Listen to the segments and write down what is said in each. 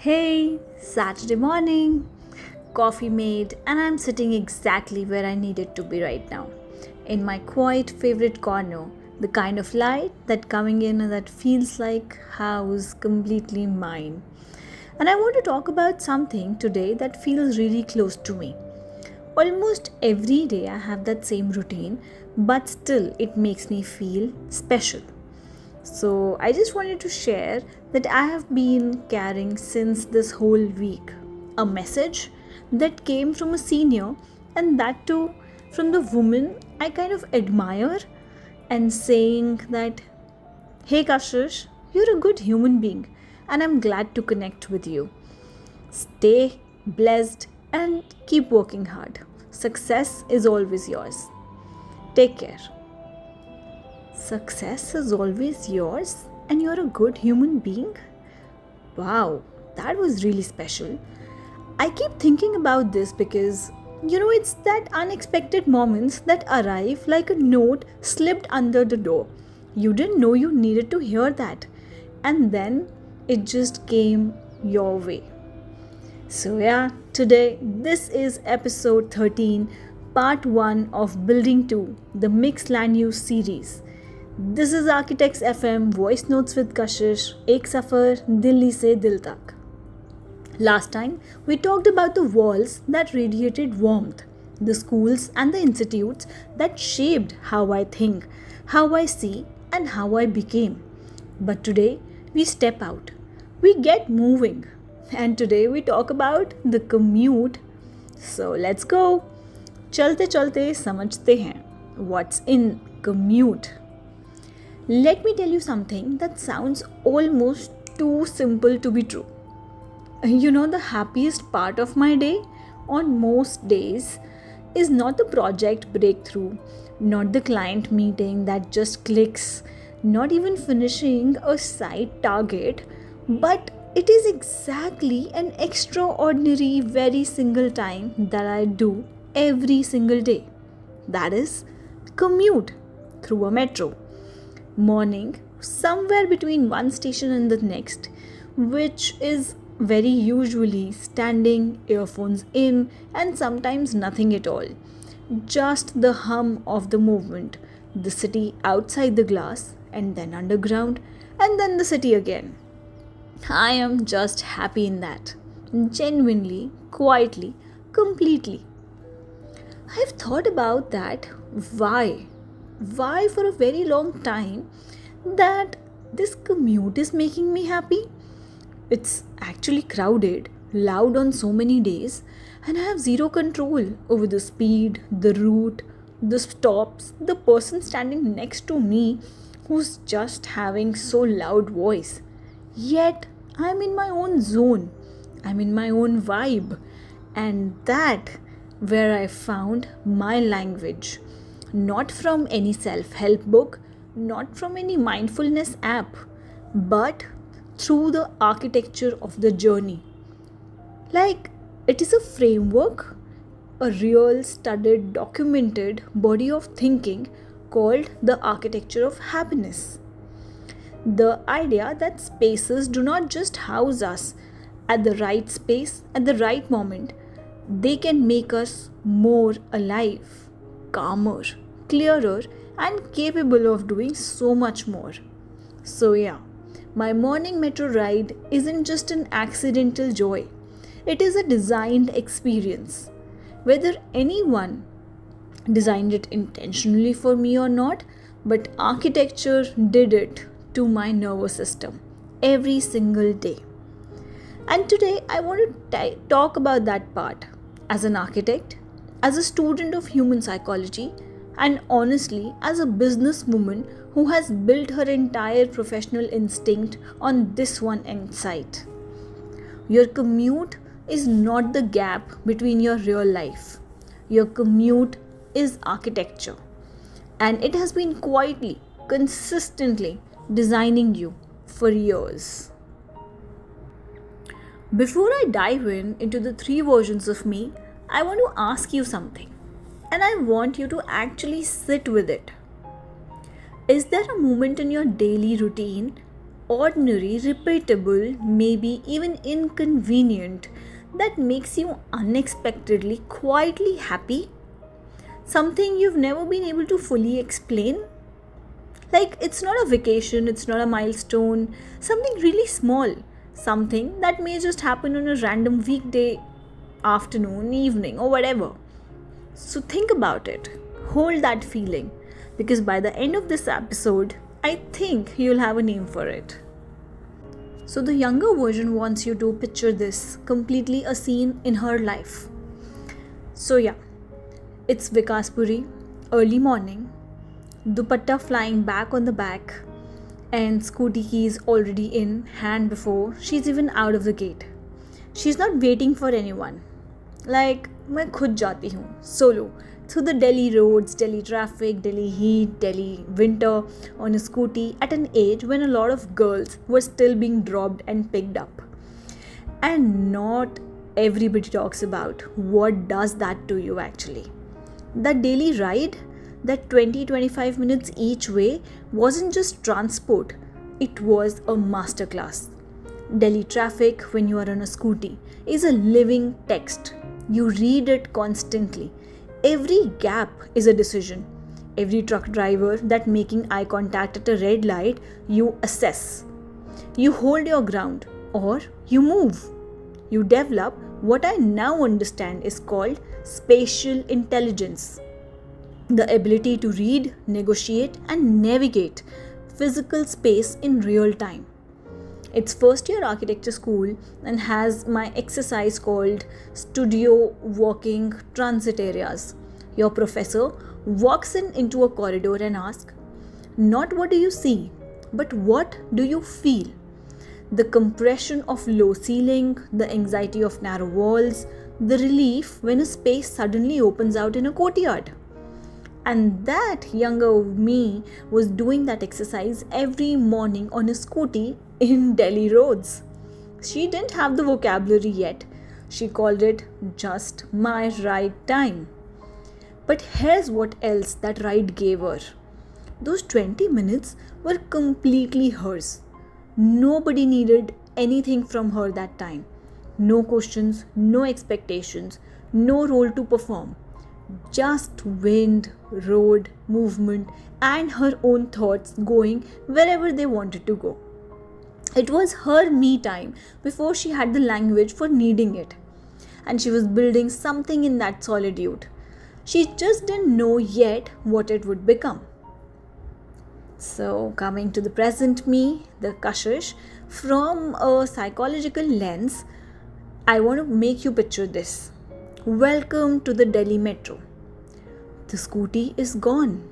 Hey, Saturday morning. Coffee made, and I'm sitting exactly where I needed to be right now. In my quiet favorite corner, the kind of light that coming in and that feels like house completely mine. And I want to talk about something today that feels really close to me. Almost every day I have that same routine, but still it makes me feel special. So, I just wanted to share that I have been carrying since this whole week a message that came from a senior, and that too from the woman I kind of admire, and saying that, hey Kashish, you're a good human being, and I'm glad to connect with you. Stay blessed and keep working hard. Success is always yours. Take care. Success is always yours and you're a good human being? Wow, that was really special. I keep thinking about this because it's that unexpected moments that arrive like a note slipped under the door. You didn't know you needed to hear that, and then it just came your way. So, yeah, today this is episode 13, part 1 of Building 2, the Mixed Land Use series. This is Architects FM Voice Notes with Kashish, Ek Safar, Delhi se Dil Tak. Last time, we talked about the walls that radiated warmth, the schools and the institutes that shaped how I think, how I see, and how I became. But today, we step out, we get moving, and today we talk about the commute. So let's go. चलते चलते समझते हैं what's in commute. Let me tell you something that sounds almost too simple to be true. The happiest part of my day on most days is not the project breakthrough, not the client meeting that just clicks, not even finishing a side target, but it is exactly an extraordinary, very single time that I do every single day. That is, commute through a metro morning somewhere between one station and the next, which is very usually standing, earphones in, and sometimes nothing at all. Just the hum of the movement, the city outside the glass, and then underground, and then the city again. I am just happy in that. Genuinely, quietly, completely. I've thought about that. Why? Why for a very long time that this commute is making me happy? It's actually crowded, loud on so many days, and I have zero control over the speed, the route, the stops, the person standing next to me who's just having so loud voice. Yet I'm in my own zone. I'm in my own vibe. And that where I found my language. Not from any self help book, not from any mindfulness app, but through the architecture of the journey. Like it is a framework, a real studied, documented body of thinking called the architecture of happiness. The idea that spaces do not just house us at the right space at the right moment, they can make us more alive, calmer, clearer, and capable of doing so much more. So, yeah, my morning metro ride isn't just an accidental joy, it is a designed experience. Whether anyone designed it intentionally for me or not, but architecture did it to my nervous system every single day. And today I want to talk about that part as an architect, as a student of human psychology, and honestly, as a businesswoman who has built her entire professional instinct on this one insight. Your commute is not the gap between your real life. Your commute is architecture, and it has been quietly, consistently designing you for years. Before I dive into the three versions of me, I want to ask you something, and I want you to actually sit with it. Is there a moment in your daily routine ordinary, repeatable, maybe even inconvenient, that makes you unexpectedly, quietly happy? Something you've never been able to fully explain? Like, it's not a vacation, it's not a milestone, something really small, something that may just happen on a random weekday, afternoon, evening, or whatever. So, think about it, hold that feeling, because by the end of this episode, I think you'll have a name for it. So, the younger version wants you to picture this completely a scene in her life. So, yeah, it's Vikaspuri, early morning, dupatta flying back on the back, and scooty keys already in hand before she's even out of the gate. She's not waiting for anyone. Like, मैं खुद जाती हूँ, solo, through the Delhi roads, Delhi traffic, Delhi heat, Delhi winter, on a scooty at an age when a lot of girls were still being dropped and picked up. And not everybody talks about what does that to you actually. That daily ride, that 20-25 minutes each way, wasn't just transport, it was a masterclass. Delhi traffic, when you are on a scooty, is a living text. You read it constantly. Every gap is a decision. Every truck driver that making eye contact at a red light, you assess. You hold your ground or you move. You develop what I now understand is called spatial intelligence, the ability to read, negotiate, and navigate physical space in real time. It's first year architecture school and has my exercise called studio walking transit areas. Your professor walks into a corridor and asks, not what do you see, but what do you feel? The compression of low ceiling, the anxiety of narrow walls, the relief when a space suddenly opens out in a courtyard. And that younger me was doing that exercise every morning on a scooty in Delhi roads. She didn't have the vocabulary yet. She called it just my right time. But here's what else that ride gave her. Those 20 minutes were completely hers. Nobody needed anything from her that time. No questions, no expectations, no role to perform. Just wind, road, movement, and her own thoughts going wherever they wanted to go. It was her me time before she had the language for needing it. And she was building something in that solitude. She just didn't know yet what it would become. So, coming to the present me, the Kashish, from a psychological lens, I want to make you picture this. Welcome to the Delhi metro. The scooty is gone.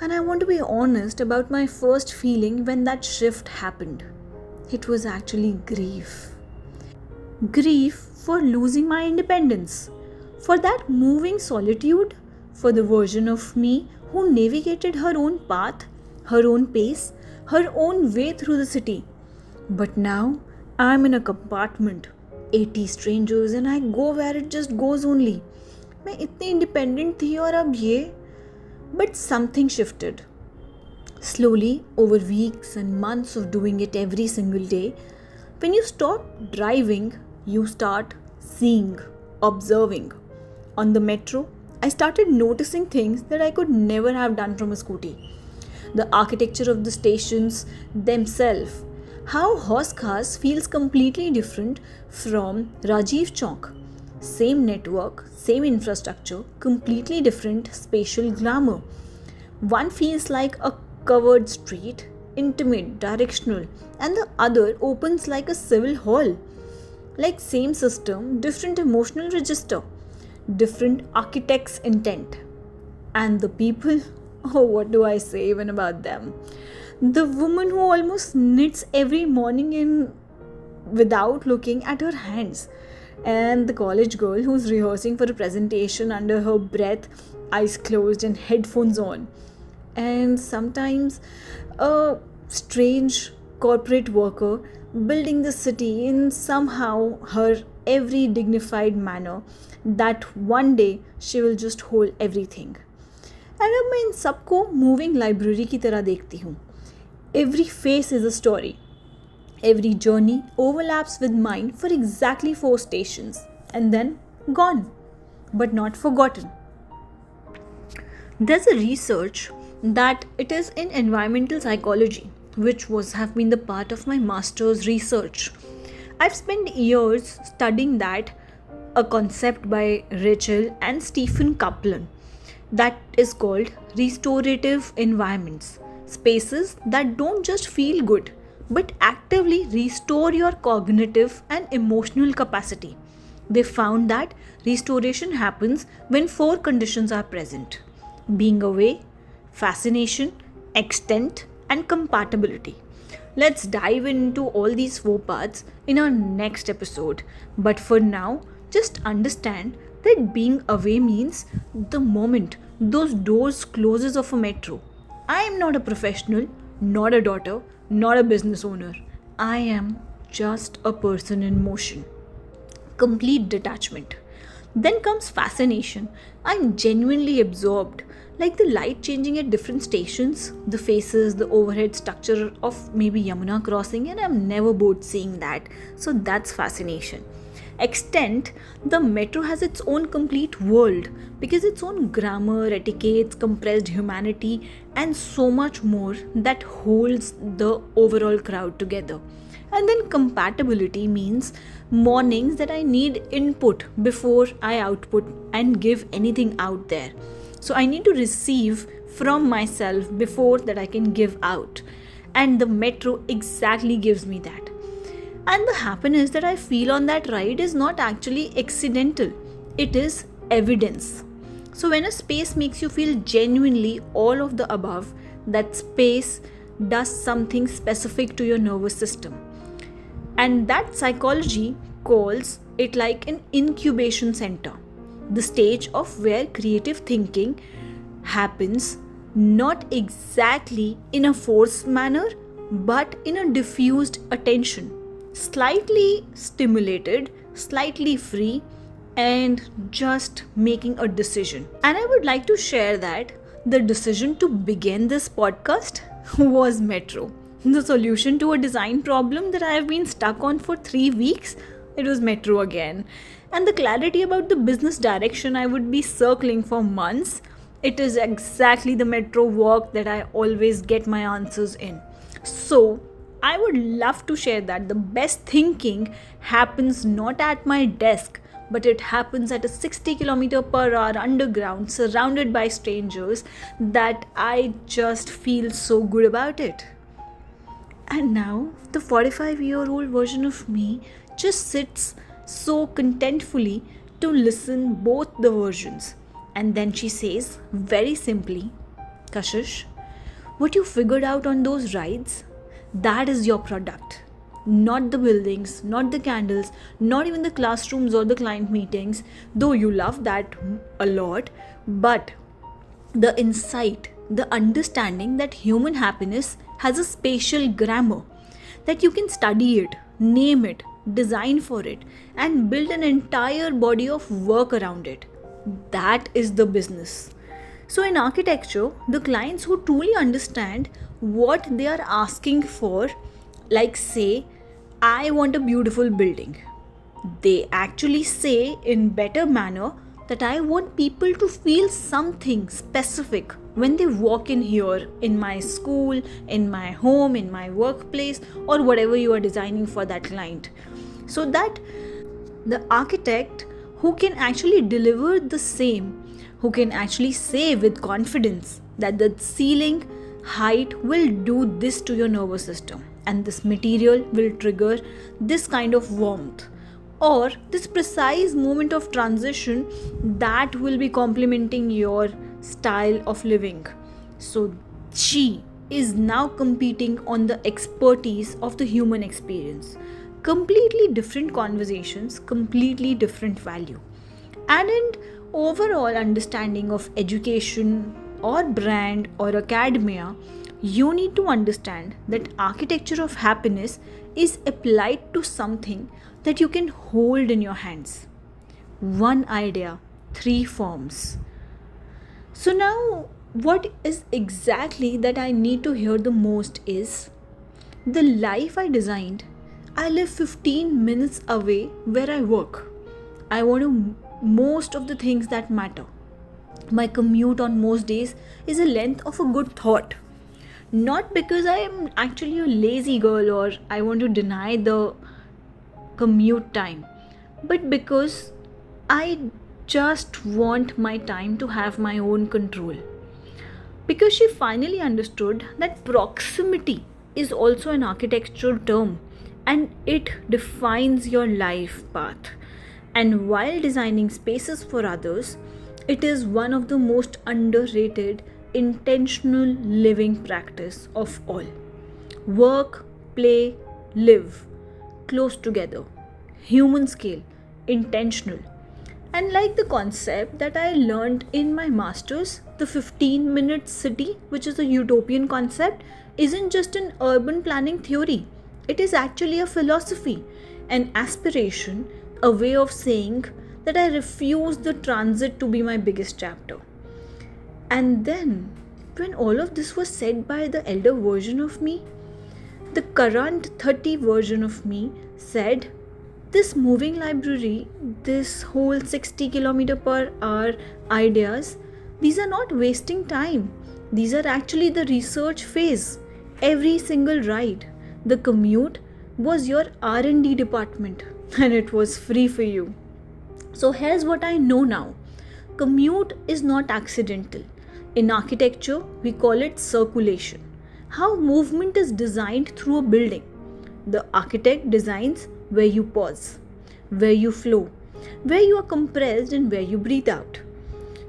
And I want to be honest about my first feeling when that shift happened. It was actually grief. Grief for losing my independence, for that moving solitude, for the version of me who navigated her own path, her own pace, her own way through the city. But now I'm in a compartment, 80 strangers, and I go where it just goes only. मैं इतनी independent थी और अब ये. But something shifted. Slowly, over weeks and months of doing it every single day, when you stop driving, you start seeing, observing. On the metro, I started noticing things that I could never have done from a scooty. The architecture of the stations themselves, how Horse Khas feels completely different from Rajiv Chowk. Same network, same infrastructure, completely different spatial glamour. One feels like a covered street, intimate, directional, and the other opens like a civil hall. Like same system, different emotional register, different architect's intent. And the people, oh, what do I say even about them? The woman who almost knits every morning in without looking at her hands, and the college girl who's rehearsing for a presentation under her breath, eyes closed and headphones on, and sometimes a strange corporate worker building the city in somehow her every dignified manner that one day she will just hold everything. And अब मैं इन सबको moving library की तरह देखती हूँ. Every face is a story, Every journey overlaps with mine for exactly 4 stations and then gone, but not forgotten. There's a research that it is in environmental psychology, which was have been the part of my master's research. I've spent years studying that, a concept by Rachel and Stephen Kaplan, that is called restorative environments, spaces that don't just feel good but actively restore your cognitive and emotional capacity. They found that restoration happens when 4 conditions are present: being away, fascination, extent, and compatibility. Let's dive into all these 4 parts in our next episode. But for now, just understand that being away means the moment those doors closes of a metro. I am not a professional, not a daughter, not a business owner. I am just a person in motion. Complete detachment. Then comes fascination. I'm genuinely absorbed, like the light changing at different stations, the faces, the overhead structure of maybe Yamuna crossing, and I'm never bored seeing that. So that's fascination. Extent, the metro has its own complete world because its own grammar, etiquettes, compressed humanity, and so much more that holds the overall crowd together. And then compatibility means mornings that I need input before I output and give anything out there. So I need to receive from myself before that I can give out. And the metro exactly gives me that. And the happiness that I feel on that ride is not actually accidental, it is evidence. So when a space makes you feel genuinely all of the above, that space does something specific to your nervous system. And that psychology calls it like an incubation center, the stage of where creative thinking happens, not exactly in a forced manner but in a diffused attention, slightly stimulated, slightly free, and just making a decision. And I would like to share that the decision to begin this podcast was Metro. The solution to a design problem that I have been stuck on for 3 weeks, it was Metro again. And the clarity about the business direction I would be circling for months, it is exactly the Metro walk that I always get my answers in. So, I would love to share that the best thinking happens not at my desk, but it happens at a 60 km/h underground, surrounded by strangers, that I just feel so good about it. And now, the 45-year-old version of me just sits so contentfully to listen both the versions. And then she says, very simply, Kashish, what you figured out on those rides, that is your product. Not the buildings, not the candles, not even the classrooms or the client meetings, though you love that a lot, but the insight, the understanding that human happiness has a spatial grammar, that you can study it, name it, design for it, and build an entire body of work around it. That is the business. So, in architecture, the clients who truly understand what they are asking for, like say, I want a beautiful building, they actually say in better manner that I want people to feel something specific when they walk in here, in my school, in my home, in my workplace, or whatever you are designing for that client. So that the architect who can actually deliver the same, who can actually say with confidence that the ceiling height will do this to your nervous system and this material will trigger this kind of warmth, or this precise moment of transition that will be complementing your style of living. So she is now competing on the expertise of the human experience. Completely different conversations, completely different value. And in overall understanding of education or brand or academia, you need to understand that architecture of happiness is applied to something that you can hold in your hands. One idea, 3 forms. So now, what is exactly that I need to hear the most is the life I designed I live 15 minutes away where I work. I want to most of the things that matter. My commute on most days is a length of a good thought. Not because I am actually a lazy girl or I want to deny the commute time, but because I just want my time to have my own control. Because she finally understood that proximity is also an architectural term and it defines your life path. And while designing spaces for others, it is one of the most underrated intentional living practice of all. Work, play, live close together, human scale, intentional. And like the concept that I learned in my master's, the 15-minute city, which is a utopian concept, isn't just an urban planning theory. It is actually a philosophy, an aspiration, a way of saying that I refuse the transit to be my biggest chapter. And then, when all of this was said by the elder version of me, the current 30 version of me said, this moving library, this whole 60 km per hour ideas, these are not wasting time. These are actually the research phase. Every single ride, the commute was your R&D department and it was free for you. So here's what I know now. Commute is not accidental. In architecture, we call it circulation. How movement is designed through a building. The architect designs where you pause, where you flow, where you are compressed and where you breathe out.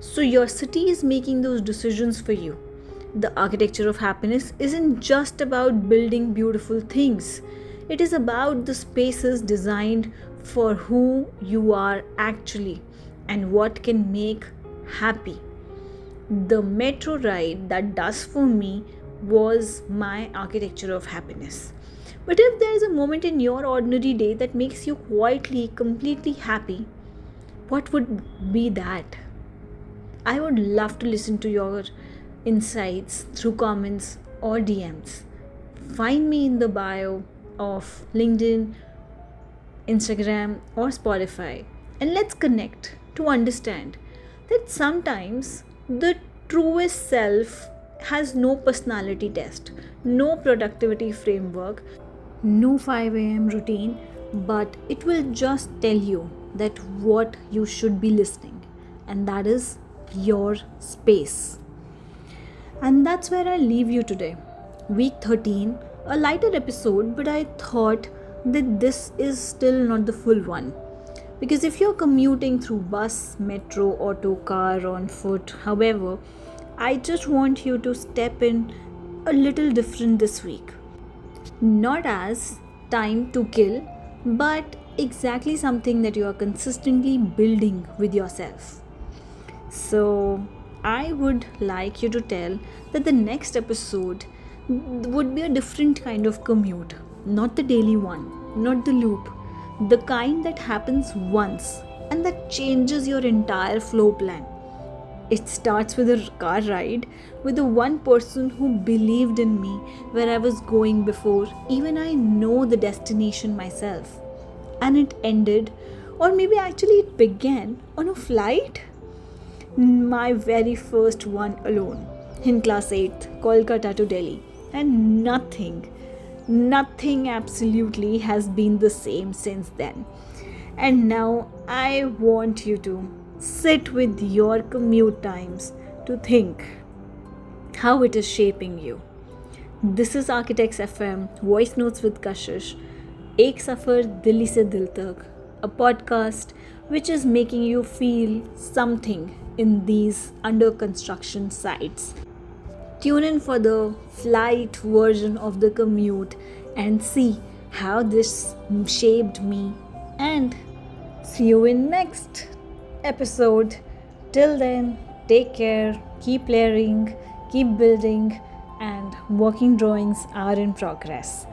So your city is making those decisions for you. The architecture of happiness isn't just about building beautiful things. It is about the spaces designed for who you are actually and what can make happy. The metro ride that does for me was my architecture of happiness. But if there is a moment in your ordinary day that makes you quietly, completely happy, what would be that? I would love to listen to your insights through comments or DMs. Find me in the bio of LinkedIn, Instagram, or Spotify, and let's connect to understand that sometimes the truest self has no personality test, no productivity framework, no 5 a.m. routine, but it will just tell you that what you should be listening, and that is your space. And that's where I leave you today. Week 13, a lighter episode, but I thought that this is still not the full one. Because if you're commuting through bus, metro, auto, car, on foot, however, I just want you to step in a little different this week. Not as time to kill, but exactly something that you are consistently building with yourself. So, I would like you to tell that the next episode would be a different kind of commute, not the daily one, not the loop, the kind that happens once and that changes your entire flow plan. It starts with a car ride with the one person who believed in me where I was going before even I know the destination myself. And it ended, or maybe actually it began on a flight. My very first one alone in class 8th, Kolkata to Delhi. And nothing absolutely has been the same since then. And now I want you to sit with your commute times to think how it is shaping you. This is Architects FM, Voice Notes with Kashish, Ek Safar Delhi se Dil Tak, a podcast which is making you feel something in these under construction sites. Tune in for the flight version of the commute and see how this shaped me, and see you in next episode. Till then, take care, keep layering, keep building, and working drawings are in progress.